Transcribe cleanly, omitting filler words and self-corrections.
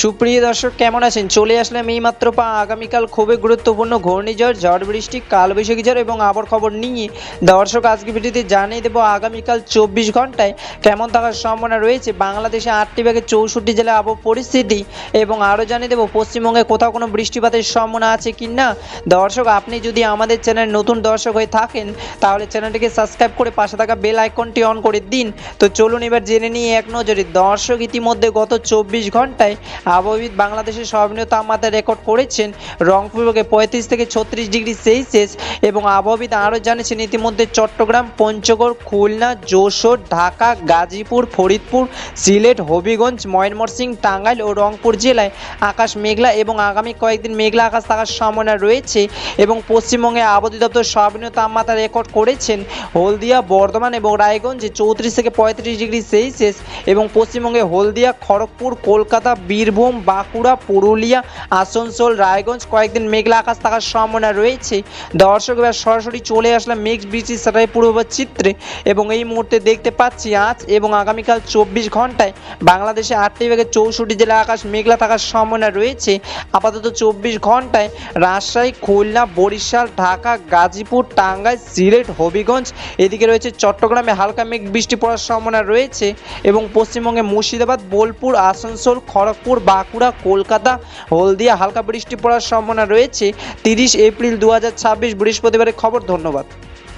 সুপ্রিয় দর্শক কেমন আছেন? চলে আসলাম এইমাত্র আগামীকাল খুবই গুরুত্বপূর্ণ ঘূর্ণিঝড়, ঝড় বৃষ্টি, কালবৈশাখী ঝড় এবং আবহাওয়ার খবর নিয়ে দর্শক আজকে ভিডিওতে জানিয়ে দেবো আগামীকাল 24 ঘন্টায় কেমন থাকার সম্ভাবনা রয়েছে বাংলাদেশে 8টি বিভাগে 64 জেলায় আবহাওয়া পরিস্থিতি এবং আরও জানিয়ে দেবো পশ্চিমবঙ্গে কোথাও কোনো বৃষ্টিপাতের সম্ভাবনা আছে কি না। দর্শক আপনি যদি আমাদের চ্যানেল নতুন দর্শক হয়ে থাকেন তাহলে চ্যানেলটিকে সাবস্ক্রাইব করে পাশে থাকা বেল আইকনটি অন করে দিন। তো চলুন এবার জেনে নিয়ে এক নজরে। দর্শক ইতিমধ্যে গত 24 ঘন্টায় আবহাওয়াবিদ বাংলাদেশের সর্বনিম্ন তাপমাত্রা রেকর্ড করেছেন রংপুর বিভাগে 35 থেকে 36 ডিগ্রি সেলসিয়াস এবং আবহাওয়াবিদ আরও জানিয়েছেন ইতিমধ্যে চট্টগ্রাম, পঞ্চগড়, খুলনা, যশোর, ঢাকা, গাজীপুর, ফরিদপুর, সিলেট, হবিগঞ্জ, ময়মনসিংহ, টাঙ্গাইল ও রংপুর জেলায় আকাশ মেঘলা এবং আগামী কয়েকদিন মেঘলা আকাশ থাকার সম্ভাবনা রয়েছে এবং পশ্চিমবঙ্গে আবহাওয়া অধিদপ্তর সর্বনিম্ন তাপমাত্রা রেকর্ড করেছেন হলদিয়া, বর্ধমান এবং রায়গঞ্জে 34 থেকে 35 ডিগ্রি সেলসিয়াস এবং পশ্চিমবঙ্গে হলদিয়া, খড়গপুর, কলকাতা, বীরভূম, বাঁকুড়া, পুরুলিয়া, আসানসোল, রায়গঞ্জ কয়েকদিন মেঘলা আকাশ থাকার সম্ভাবনা রয়েছে। দর্শক এবার সরাসরি চলে আসলাম মেঘ বৃষ্টির স্যাটেলাইট পূর্বাভাস চিত্রে এবং এই মুহূর্তে দেখতে পাচ্ছি আজ এবং আগামীকাল 24 ঘন্টায় বাংলাদেশে 8টি বিভাগে 64 জেলায় আকাশ মেঘলা থাকার সম্ভাবনা রয়েছে। আপাতত 24 ঘন্টায় রাজশাহী, খুলনা, বরিশাল, ঢাকা, গাজীপুর, টাঙ্গাইল, সিলেট, হবিগঞ্জ এদিকে রয়েছে চট্টগ্রামে হালকা মেঘ বৃষ্টি পড়ার সম্ভাবনা রয়েছে এবং পশ্চিমবঙ্গে মুর্শিদাবাদ, বোলপুর, আসানসোল, খড়গপুর, বাঁকুড়া, কলকাতা, হলদিয়া হালকা বৃষ্টি পড়ার সম্ভাবনা রয়েছে। 30 এপ্রিল 2026 বৃহস্পতিবারের খবর। ধন্যবাদ।